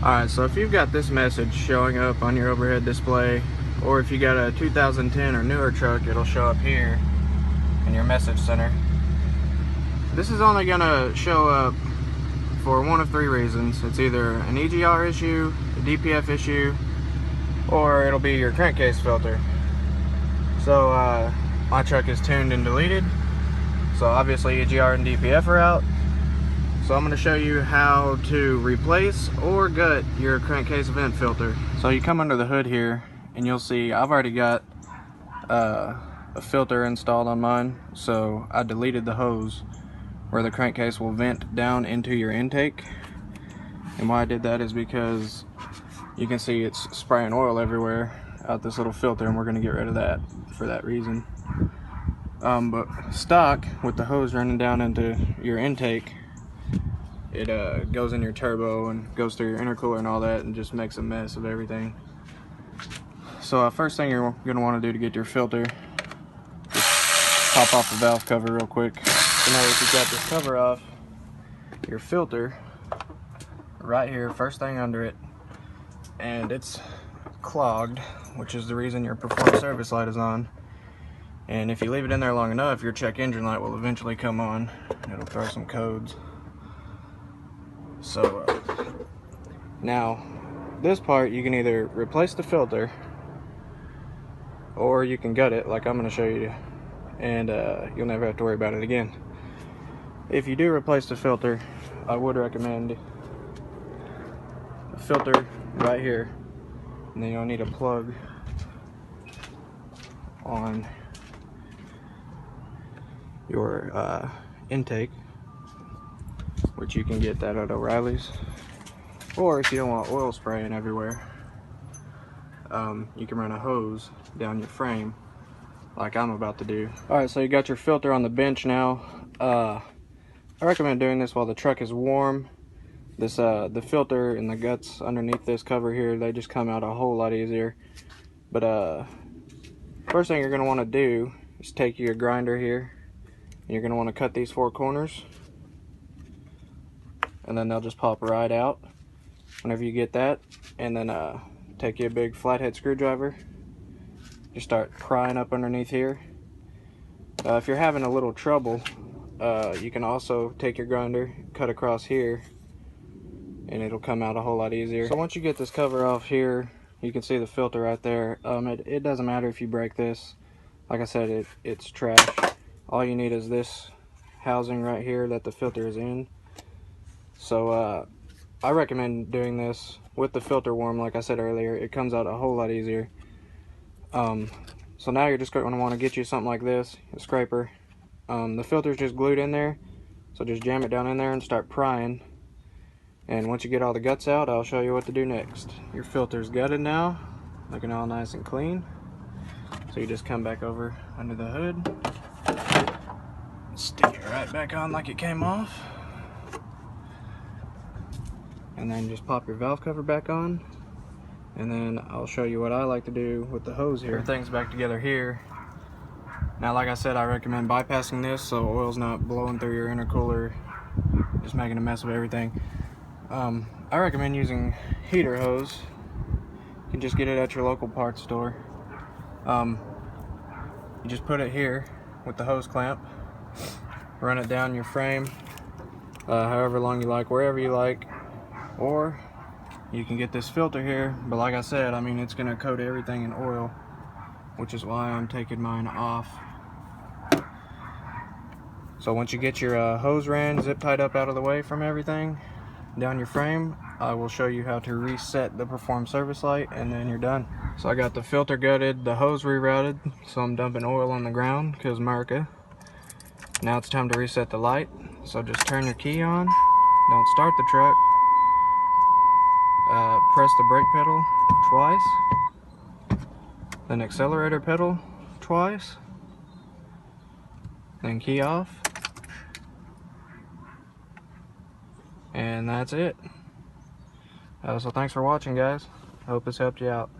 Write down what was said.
Alright, so if you've got this message showing up on your overhead display, or if you got a 2010 or newer truck, it'll show up here in your message center. This is only going to show up for one of three reasons. It's either an EGR issue, a DPF issue, or it'll be your crankcase filter. So my truck is tuned and deleted, so obviously EGR and DPF are out. So I'm going to show you how to replace or gut your crankcase vent filter. So you come under the hood here and you'll see I've already got a filter installed on mine. So I deleted the hose where the crankcase will vent down into your intake. And why I did that is because you can see it's spraying oil everywhere out this little filter, and we're going to get rid of that for that reason. But stock with the hose running down into your intake, it goes in your turbo and goes through your intercooler and all that, and just makes a mess of everything. So first thing you're going to want to do to get your filter, just pop off the valve cover real quick. So now that you've got this cover off, your filter right here, first thing under it, and it's clogged, which is the reason your perform service light is on. And if you leave it in there long enough, your check engine light will eventually come on and it'll throw some codes. So now this part, you can either replace the filter or you can gut it like I'm going to show you, and you'll never have to worry about it again. If you do replace the filter, I would recommend a filter right here, and then you'll need a plug on your intake, which you can get that at O'Reilly's, or if you don't want oil spraying everywhere, you can run a hose down your frame like I'm about to do. Alright, so you got your filter on the bench now. I recommend doing this while the truck is warm. This the filter and the guts underneath this cover here, they just come out a whole lot easier. But first thing you're going to want to do is take your grinder here, and you're going to want to cut these four corners, and then they'll just pop right out whenever you get that. And then take you a big flathead screwdriver, just start prying up underneath here. If you're having a little trouble, you can also take your grinder, cut across here, and it'll come out a whole lot easier. So once you get this cover off here, you can see the filter right there. It doesn't matter if you break this. Like I said, it's trash. All you need is this housing right here that the filter is in. So I recommend doing this with the filter warm. Like I said earlier, it comes out a whole lot easier. So now you're just going to want to get you something like this, a scraper. The filter's just glued in there, so just jam it down in there and start prying. And once you get all the guts out, I'll show you what to do next. Your filter's gutted now, looking all nice and clean. So you just come back over under the hood, stick it right back on like it came off, and then just pop your valve cover back on. And then I'll show you what I like to do with the hose here. Everything's back together here. Now, like I said, I recommend bypassing this so oil's not blowing through your intercooler, just making a mess of everything. I recommend using heater hose. You can just get it at your local parts store. You just put it here with the hose clamp, run it down your frame, however long you like, wherever you like, or you can get this filter here. But like I said, I mean, it's going to coat everything in oil, which is why I'm taking mine off. So once you get your hose ran zip tied up out of the way from everything down your frame, I will show you how to reset the perform service light, and then you're done. So I got the filter gutted, the hose rerouted, so I'm dumping oil on the ground because America. Now it's time to reset the light. So just turn your key on, don't start the truck, press the brake pedal twice, then accelerator pedal twice, then key off, and that's it. So thanks for watching, guys. I hope this helped you out.